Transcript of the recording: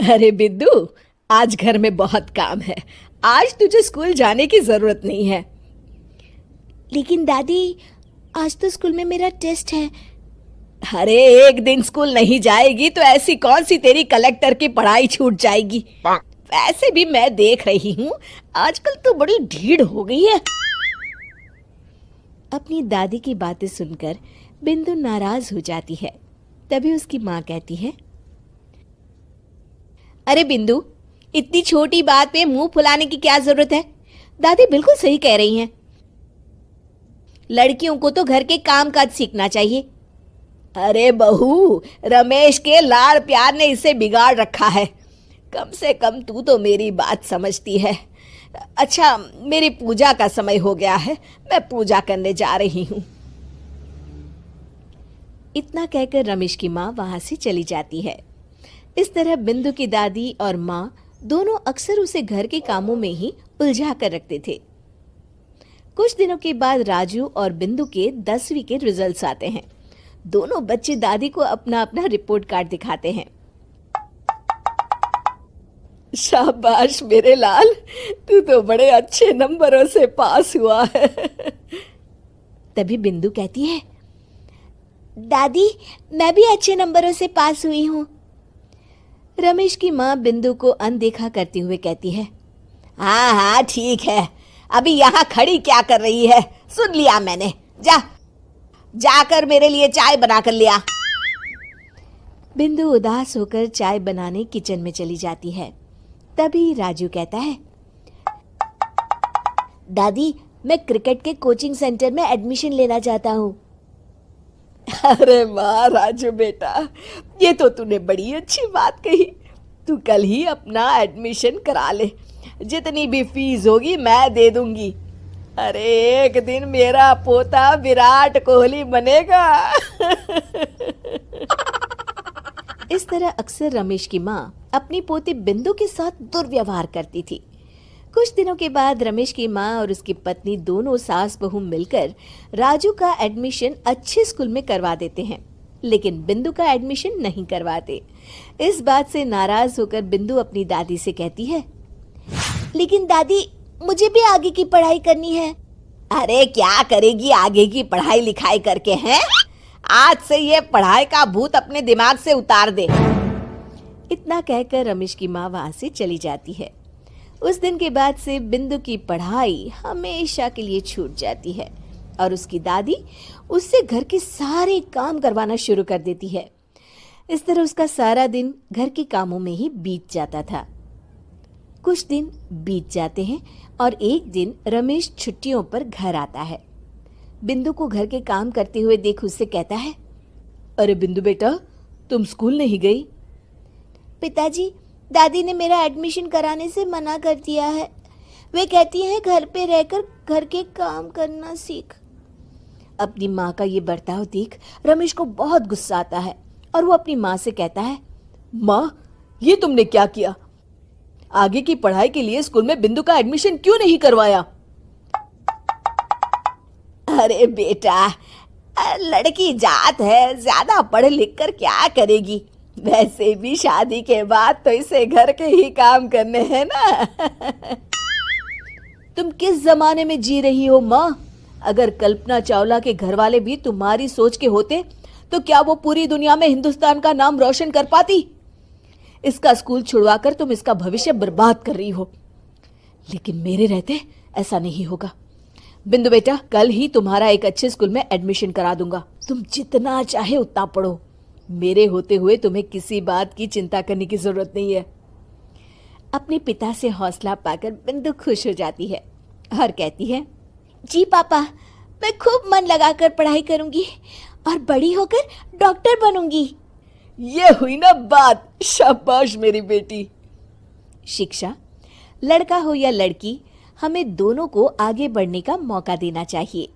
अरे बिद्दू, आज घर में बहुत काम है। आज तुझे स्कूल जाने की जरूरत नहीं है। लेकिन दादी, आज तो स्कूल में मेरा टेस्ट है। अरे एक दिन स्कूल नहीं जाएगी तो ऐसी कौन सी तेरी कलेक्टर की पढ़ाई छूट जाएगी। वैसे भी मैं देख रही हूँ आजकल तो बड़ी ढीठ हो गई है। अपनी दादी की बातें सुनकर बिंदु नाराज हो जाती है। तभी उसकी माँ कहती है, अरे बिंदु, इतनी छोटी बात पे मुंह फुलाने की क्या जरूरत है। दादी बिल्कुल सही कह रही हैं। लड़कियों को तो घर के काम काज सीखना चाहिए। अरे बहू, रमेश के लाड़ प्यार ने इसे बिगाड़ रखा है। कम से कम तू तो मेरी बात समझती है। अच्छा, मेरी पूजा का समय हो गया है, मैं पूजा करने जा रही हूँ। इतना कहकर रमेश की माँ वहां से चली जाती है। इस तरह बिंदु की दादी और माँ दोनों अक्सर उसे घर के कामों में ही उलझा कर रखते थे। कुछ दिनों के बाद राजू और बिंदु के 10वीं के रिजल्ट्स आते हैं। दोनों बच्चे दादी को अपना अपना रिपोर्ट कार्ड दिखाते हैं। शाबाश मेरे लाल, तू तो बड़े अच्छे नंबरों से पास हुआ है। तभी बिंदु कहती है, दादी मैं भी अच्छे नंबरों से पास हुई हूँ। रमेश की माँ बिंदु को अनदेखा करते हुए कहती है, हाँ हाँ ठीक है, अभी यहाँ खड़ी क्या कर रही है, सुन लिया मैंने। जाकर मेरे लिए चाय बना कर लिया। बिंदु उदास होकर चाय बनाने किचन में चली जाती है। तभी राजू कहता है, दादी मैं क्रिकेट के कोचिंग सेंटर में एडमिशन लेना चाहता हूँ। अरे वाह राजू बेटा, ये तो तूने बड़ी अच्छी बात कही। तू कल ही अपना एडमिशन करा ले, जितनी भी फीस होगी मैं दे दूंगी। अरे एक दिन मेरा पोता विराट कोहली बनेगा। इस तरह अक्सर रमेश की माँ अपनी पोती बिंदु के साथ दुर्व्यवहार करती थी। कुछ दिनों के बाद रमेश की माँ और उसकी पत्नी दोनों सास बहू मिलकर राजू का एडमिशन अच्छे स्कूल में करवा देते हैं, लेकिन बिंदु का एडमिशन नहीं करवाते। इस बात से नाराज होकर बिंदु अपनी दादी से कहती है, लेकिन दादी मुझे भी आगे की पढ़ाई करनी है। अरे क्या करेगी आगे की पढ़ाई लिखाई करके, हैं? आज से ये पढ़ाई का भूत अपने दिमाग से उतार दे। इतना कहकर रमेश की माँ वहां से चली जाती है। उस दिन के बाद से बिंदु की पढ़ाई हमेशा के लिए छूट जाती है और उसकी दादी उससे घर के सारे काम करवाना शुरू कर देती है। इस तरह उसका सारा दिन घर के कामों में ही बीत जाता था। कुछ दिन बीत जाते हैं और एक दिन रमेश छुट्टियों पर घर आता है। बिंदु को घर के काम करते हुए देख उससे कहता है, अरे बिंदु बेटा, तुम स्कूल नहीं गई? पिताजी, दादी ने मेरा एडमिशन कराने से मना कर दिया है। वे कहती हैं घर पे रहकर घर के काम करना सीख। अपनी माँ का ये बर्ताव देख रमेश को बहुत गुस्सा आता है और वो अपनी माँ से कहता है, माँ ये तुमने क्या किया? आगे की पढ़ाई के लिए स्कूल में बिंदु का एडमिशन क्यों नहीं करवाया? अरे बेटा, लड़की जात है, ज्यादा पढ़ लिख कर क्या करेगी? वैसे भी शादी के बाद तो इसे घर के ही काम करने हैं ना। तुम किस जमाने में जी रही हो माँ? अगर कल्पना चावला के घर वाले भी तुम्हारी सोच के होते तो क्या वो पूरी दुनिया में हिंदुस्तान का नाम रोशन कर पाती? इसका स्कूल छुड़वाकर तुम इसका भविष्य बर्बाद कर रही हो, लेकिन मेरे रहते ऐसा नहीं होगा। बिंदु बेटा, कल ही तुम्हारा एक अच्छे स्कूल में एडमिशन करा दूंगा। तुम जितना चाहे उतना पढ़ो। मेरे होते हुए तुम्हें किसी बात की चिंता करने की जरूरत नहीं है। अपने पिता से हौसला पाकर बिंदु खुश हो जाती है और कहती है, जी पापा, मैं खूब मन लगाकर पढ़ाई करूंगी और बड़ी होकर डॉक्टर बनूंगी। ये हुई ना बात, शाबाश मेरी बेटी। शिक्षा, लड़का हो या लड़की, हमें दोनों को आगे बढ़ने का मौका देना चाहिए।